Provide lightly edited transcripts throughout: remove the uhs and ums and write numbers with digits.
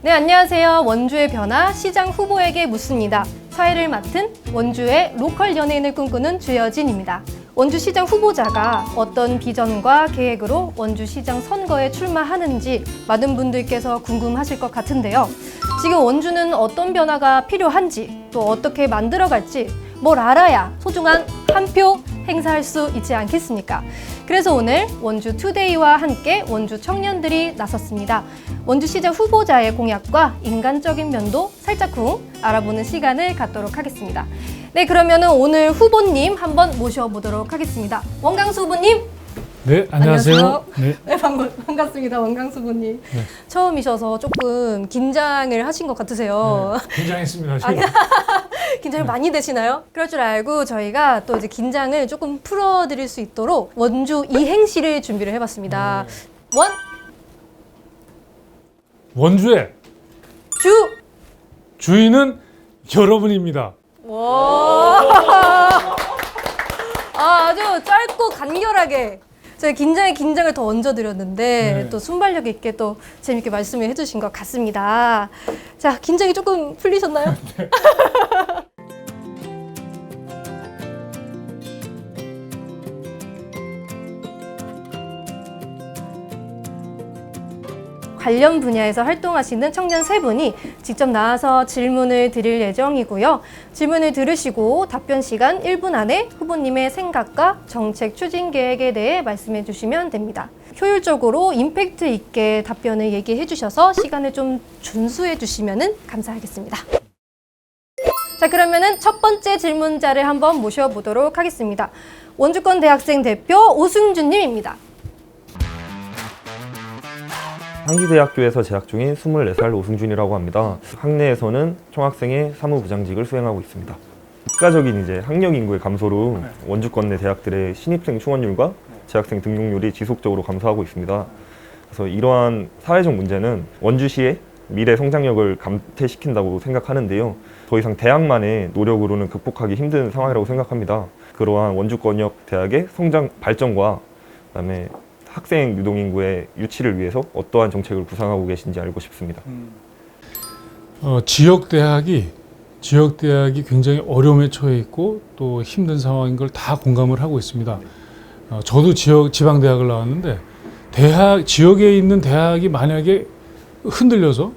네, 안녕하세요. 원주의 변화 시장 후보에게 묻습니다. 사회를 맡은 원주의 로컬 연예인을 꿈꾸는 주여진입니다. 원주시장 후보자가 어떤 비전과 계획으로 원주시장 선거에 출마하는지 많은 분들께서 궁금하실 것 같은데요. 지금 원주는 어떤 변화가 필요한지, 또 어떻게 만들어갈지 뭘 알아야 소중한 한 표 행사할 수 있지 않겠습니까? 그래서 오늘 원주 투데이와 함께 원주 청년들이 나섰습니다. 원주시장 후보자의 공약과 인간적인 면도 살짝쿵 알아보는 시간을 갖도록 하겠습니다. 네, 그러면은 오늘 후보님 한번 모셔보도록 하겠습니다. 원강수 후보님. 네, 안녕하세요. 네, 반갑습니다. 원강수 후보님. 네. 처음이셔서 조금 긴장을 하신 것 같으세요. 네, 긴장했습니다. 지금. 긴장이 많이 되시나요? 그럴 줄 알고 저희가 또 이제 긴장을 조금 풀어드릴 수 있도록 원주 이행시를 준비를 해봤습니다. 원주의 주인은 여러분입니다. 와. 아주 짧고 간결하게 저희 긴장을 더 얹어드렸는데 네. 또 순발력 있게 또 재밌게 말씀을 해주신 것 같습니다. 자, 긴장이 조금 풀리셨나요? 네. 관련 분야에서 활동하시는 청년 3분이 직접 나와서 질문을 드릴 예정이고요. 질문을 들으시고 답변 시간 1분 안에 후보님의 생각과 정책 추진 계획에 대해 말씀해 주시면 됩니다. 효율적으로 임팩트 있게 답변을 얘기해 주셔서 시간을 좀 준수해 주시면 감사하겠습니다. 자, 그러면은 첫 번째 질문자를 한번 모셔보도록 하겠습니다. 원주권 대학생 대표 오승준 님입니다. 상지대학교에서 재학 중인 24살 오승준이라고 합니다. 학내에서는 총학생회 사무부장직을 수행하고 있습니다. 국가적인 학령 인구의 감소로 원주권 내 대학들의 신입생 충원율과 재학생 등록률이 지속적으로 감소하고 있습니다. 그래서 이러한 사회적 문제는 원주시의 미래 성장력을 감퇴시킨다고 생각하는데요. 더 이상 대학만의 노력으로는 극복하기 힘든 상황이라고 생각합니다. 그러한 원주권역 대학의 성장 발전과 그다음에 학생 유동인구의 유치를 위해서 어떠한 정책을 구상하고 계신지 알고 싶습니다. 지역대학이 굉장히 어려움에 처해 있고 또 힘든 상황인 걸 다 공감을 하고 있습니다. 저도 지방대학을 나왔는데 지역에 있는 대학이 만약에 흔들려서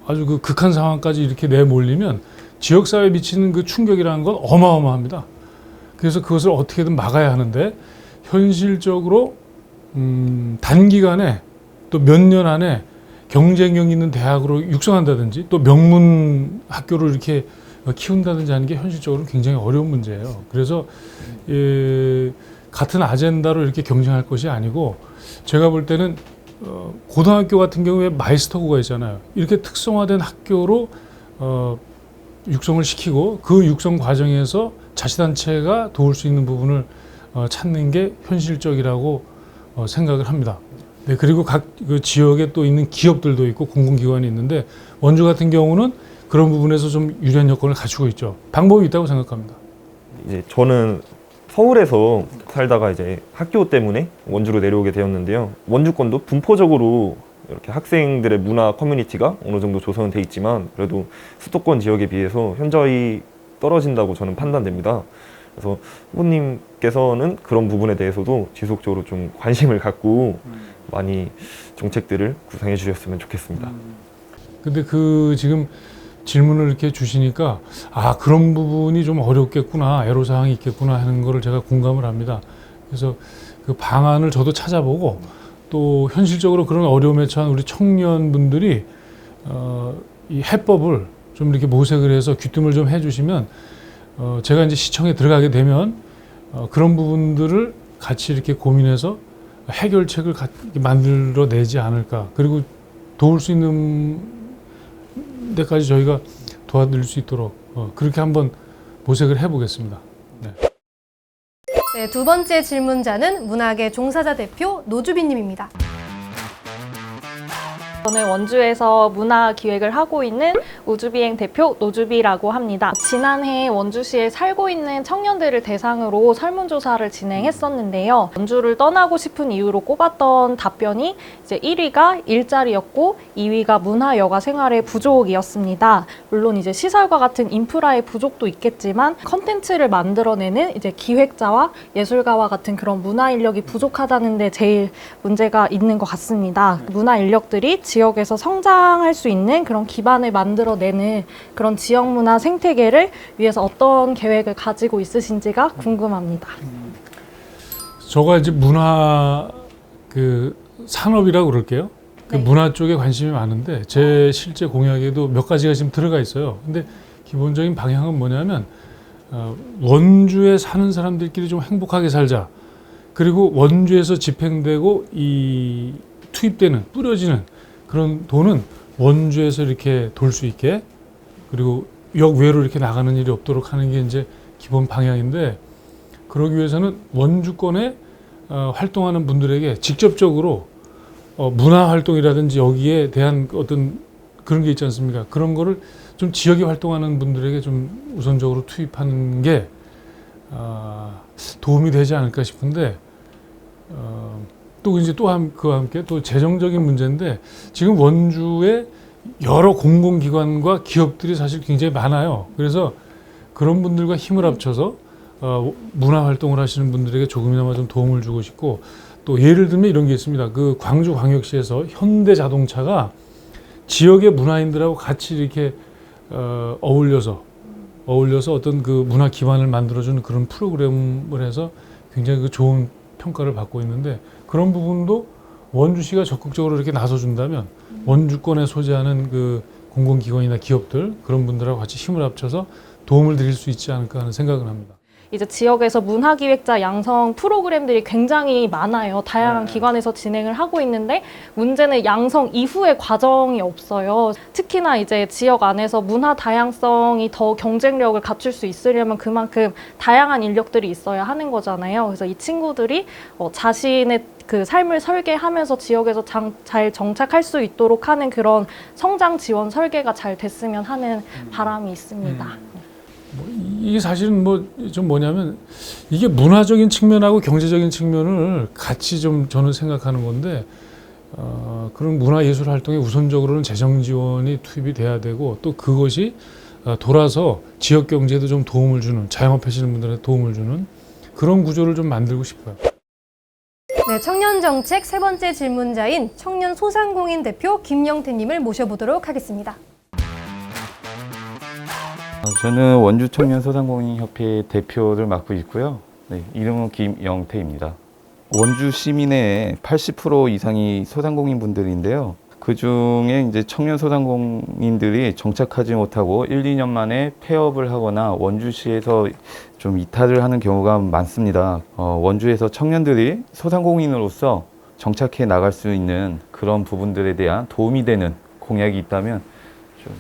아주 그 극한 상황까지 이렇게 내몰리면 지역사회에 미치는 그 충격이라는 건 어마어마합니다. 그래서 그것을 어떻게든 막아야 하는데 현실적으로 단기간에 또 몇 년 안에 경쟁력 있는 대학으로 육성한다든지 또 명문 학교를 이렇게 키운다든지 하는 게 현실적으로 굉장히 어려운 문제예요. 그래서 같은 아젠다로 이렇게 경쟁할 것이 아니고 제가 볼 때는 고등학교 같은 경우에 마이스터고가 있잖아요. 이렇게 특성화된 학교로 육성을 시키고 그 육성 과정에서 자치단체가 도울 수 있는 부분을 찾는 게 현실적이라고 생각을 합니다. 네, 그리고 각 그 지역에 또 있는 기업들도 있고 공공기관이 있는데 원주 같은 경우는 그런 부분에서 좀 유리한 여건을 갖추고 있죠. 방법이 있다고 생각합니다. 저는 서울에서 살다가 학교 때문에 원주로 내려오게 되었는데요. 원주권도 분포적으로 이렇게 학생들의 문화 커뮤니티가 어느 정도 조성돼 있지만 그래도 수도권 지역에 비해서 현저히 떨어진다고 저는 판단됩니다. 그래서 후보님께서는 그런 부분에 대해서도 지속적으로 좀 관심을 갖고 많이 정책들을 구상해 주셨으면 좋겠습니다. 근데 지금 질문을 이렇게 주시니까 그런 부분이 좀 어렵겠구나, 애로사항이 있겠구나 하는 거를 제가 공감을 합니다. 그래서 그 방안을 저도 찾아보고 또 현실적으로 그런 어려움에 처한 우리 청년분들이 이 해법을 좀 이렇게 모색을 해서 귀뜸을 좀 해주시면 제가 이제 시청에 들어가게 되면 그런 부분들을 같이 이렇게 고민해서 해결책을 만들어내지 않을까. 그리고 도울 수 있는 데까지 저희가 도와드릴 수 있도록 그렇게 한번 모색을 해보겠습니다. 네. 네, 두 번째 질문자는 문학의 종사자 대표 노주빈 님입니다. 저는 원주에서 문화 기획을 하고 있는 우주비행 대표 노주비라고 합니다. 지난해 원주시에 살고 있는 청년들을 대상으로 설문조사를 진행했었는데요. 원주를 떠나고 싶은 이유로 꼽았던 답변이 이제 1위가 일자리였고 2위가 문화 여가 생활의 부족이었습니다. 물론 이제 시설과 같은 인프라의 부족도 있겠지만 컨텐츠를 만들어내는 이제 기획자와 예술가와 같은 그런 문화 인력이 부족하다는 데 제일 문제가 있는 것 같습니다. 문화 인력들이 지역에서 성장할 수 있는 그런 기반을 만들어내는 그런 지역 문화 생태계를 위해서 어떤 계획을 가지고 있으신지가 궁금합니다. 저가 이제 문화 그 산업이라고 그럴게요. 그 네. 문화 쪽에 관심이 많은데 제 실제 공약에도 몇 가지가 지금 들어가 있어요. 근데 기본적인 방향은 뭐냐면 원주에 사는 사람들끼리 좀 행복하게 살자. 그리고 원주에서 집행되고 이 투입되는 뿌려지는 그런 돈은 원주에서 이렇게 돌 수 있게 그리고 역외로 이렇게 나가는 일이 없도록 하는 게 이제 기본 방향인데 그러기 위해서는 원주권에 활동하는 분들에게 직접적으로 문화 활동이라든지 여기에 대한 어떤 그런 게 있지 않습니까? 그런 거를 좀 지역에 활동하는 분들에게 좀 우선적으로 투입하는 게 도움이 되지 않을까 싶은데 또 이제 그와 함께 또 재정적인 문제인데 지금 원주에 여러 공공기관과 기업들이 사실 굉장히 많아요. 그래서 그런 분들과 힘을 합쳐서 문화 활동을 하시는 분들에게 조금이나마 좀 도움을 주고 싶고 또 예를 들면 이런 게 있습니다. 그 광주광역시에서 현대자동차가 지역의 문화인들하고 같이 이렇게 어울려서 어떤 그 문화 기반을 만들어주는 그런 프로그램을 해서 굉장히 그 좋은 평가를 받고 있는데 그런 부분도 원주시가 적극적으로 이렇게 나서준다면 원주권에 소재하는 그 공공기관이나 기업들 그런 분들하고 같이 힘을 합쳐서 도움을 드릴 수 있지 않을까 하는 생각을 합니다. 이제 지역에서 문화기획자 양성 프로그램들이 굉장히 많아요. 다양한 기관에서 진행을 하고 있는데 문제는 양성 이후의 과정이 없어요. 특히나 이제 지역 안에서 문화 다양성이 더 경쟁력을 갖출 수 있으려면 그만큼 다양한 인력들이 있어야 하는 거잖아요. 그래서 이 친구들이 자신의 그 삶을 설계하면서 지역에서 잘 정착할 수 있도록 하는 그런 성장 지원 설계가 잘 됐으면 하는 바람이 있습니다. 이게 사실은 좀 뭐냐면 이게 문화적인 측면하고 경제적인 측면을 같이 좀 저는 생각하는 건데 그런 문화예술 활동에 우선적으로는 재정 지원이 투입이 돼야 되고 또 그것이 돌아서 지역 경제에도 좀 도움을 주는 자영업하시는 분들한테 도움을 주는 그런 구조를 좀 만들고 싶어요. 네, 청년정책 세 번째 질문자인 청년소상공인 대표 김영태님을 모셔보도록 하겠습니다. 저는 원주 청년 소상공인협회 대표를 맡고 있고요. 네, 이름은 김영태입니다. 원주 시민의 80% 이상이 소상공인 분들인데요. 그 중에 이제 청년 소상공인들이 정착하지 못하고 1, 2년 만에 폐업을 하거나 원주시에서 좀 이탈을 하는 경우가 많습니다. 원주에서 청년들이 소상공인으로서 정착해 나갈 수 있는 그런 부분들에 대한 도움이 되는 공약이 있다면 좀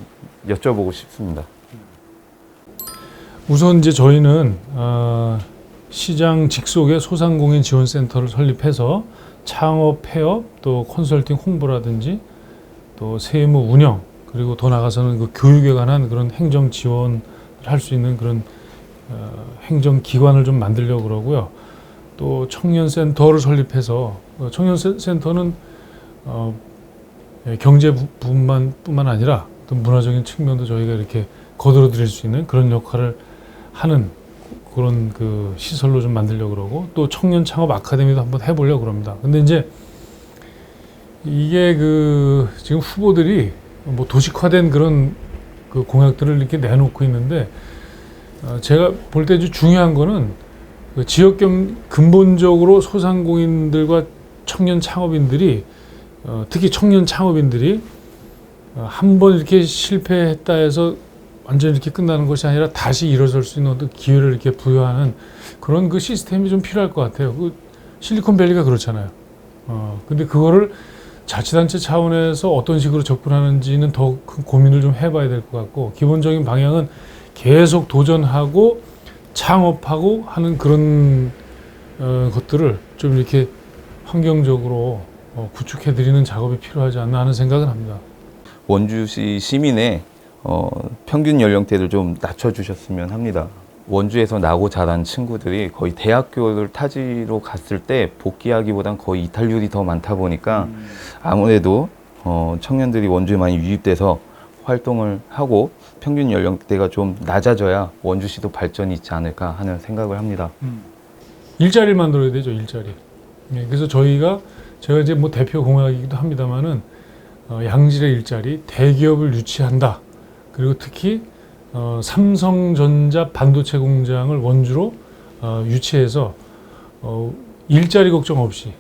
여쭤보고 싶습니다. 우선 이제 저희는 시장 직속의 소상공인 지원센터를 설립해서 창업, 폐업, 또 컨설팅 홍보라든지 또 세무 운영 그리고 더 나아가서는 그 교육에 관한 그런 행정 지원을 할 수 있는 그런 행정 기관을 좀 만들려고 그러고요. 또 청년센터를 설립해서 청년센터는 경제뿐만 아니라 또 문화적인 측면도 저희가 이렇게 거들어 드릴 수 있는 그런 역할을 하는 그런 그 시설로 좀 만들려고 그러고 또 청년 창업 아카데미도 한번 해보려고 그럽니다. 근데 이제 이게 그 지금 후보들이 뭐 도식화된 그런 그 공약들을 이렇게 내놓고 있는데 제가 볼 때 중요한 거는 그 지역 근본적으로 소상공인들과 청년 창업인들이 특히 청년 창업인들이 한번 이렇게 실패했다 해서 완전히 이렇게 끝나는 것이 아니라 다시 일어설 수 있는 어떤 기회를 이렇게 부여하는 그런 그 시스템이 좀 필요할 것 같아요. 그 실리콘밸리가 그렇잖아요. 근데 그거를 자치단체 차원에서 어떤 식으로 접근하는지는 더 큰 고민을 좀 해봐야 될 것 같고 기본적인 방향은 계속 도전하고 창업하고 하는 그런 것들을 좀 이렇게 환경적으로 구축해드리는 작업이 필요하지 않나 하는 생각은 합니다. 원주시 시민의 평균 연령대를 좀 낮춰주셨으면 합니다. 원주에서 나고 자란 친구들이 거의 대학교를 타지로 갔을 때 복귀하기보단 거의 이탈률이 더 많다 보니까 아무래도 청년들이 원주에 많이 유입돼서 활동을 하고 평균 연령대가 좀 낮아져야 원주시도 발전이 있지 않을까 하는 생각을 합니다. 일자리를 만들어야 되죠, 일자리. 예, 그래서 제가 이제 뭐 대표 공약이기도 합니다만은 양질의 일자리, 대기업을 유치한다. 그리고 특히 삼성전자 반도체 공장을 원주로 유치해서 일자리 걱정 없이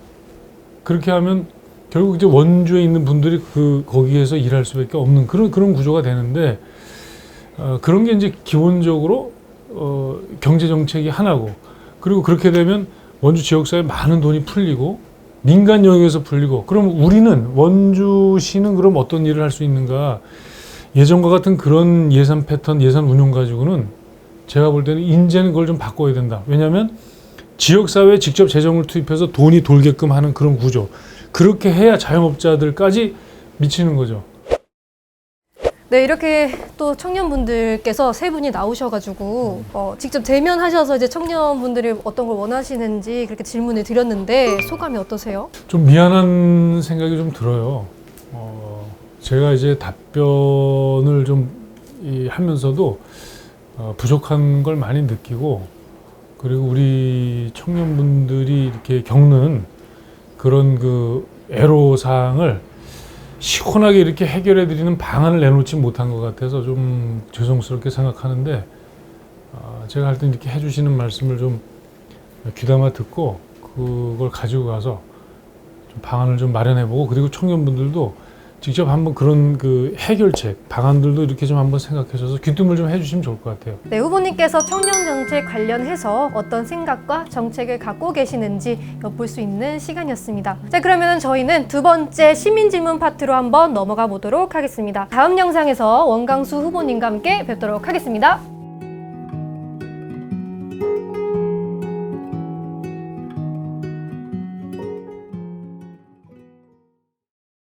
그렇게 하면 결국 이제 원주에 있는 분들이 거기에서 일할 수밖에 없는 그런 구조가 되는데 그런 게 이제 기본적으로 경제 정책이 하나고 그리고 그렇게 되면 원주 지역사회에 많은 돈이 풀리고 민간 영역에서 풀리고 그럼 우리는 원주시는 그럼 어떤 일을 할 수 있는가? 예전과 같은 그런 예산 패턴, 예산 운용 가지고는 제가 볼 때는 이제는 그걸 좀 바꿔야 된다. 왜냐하면 지역사회에 직접 재정을 투입해서 돈이 돌게끔 하는 그런 구조. 그렇게 해야 자영업자들까지 미치는 거죠. 네, 이렇게 또 청년분들께서 세 분이 나오셔가지고 직접 대면하셔서 이제 청년분들이 어떤 걸 원하시는지 그렇게 질문을 드렸는데 소감이 어떠세요? 좀 미안한 생각이 좀 들어요. 제가 이제 답변을 좀 하면서도 부족한 걸 많이 느끼고 그리고 우리 청년분들이 이렇게 겪는 그런 그 애로사항을 시원하게 이렇게 해결해 드리는 방안을 내놓지 못한 것 같아서 좀 죄송스럽게 생각하는데 제가 할 때 이렇게 해주시는 말씀을 좀 귀담아 듣고 그걸 가지고 가서 좀 방안을 좀 마련해보고 그리고 청년분들도 직접 한번 그런 그 해결책, 방안들도 이렇게 좀 한번 생각하셔서 귀뜸을 좀 해주시면 좋을 것 같아요. 네, 후보님께서 청년 정책 관련해서 어떤 생각과 정책을 갖고 계시는지 엿볼 수 있는 시간이었습니다. 자, 그러면 저희는 두 번째 시민 질문 파트로 한번 넘어가 보도록 하겠습니다. 다음 영상에서 원강수 후보님과 함께 뵙도록 하겠습니다.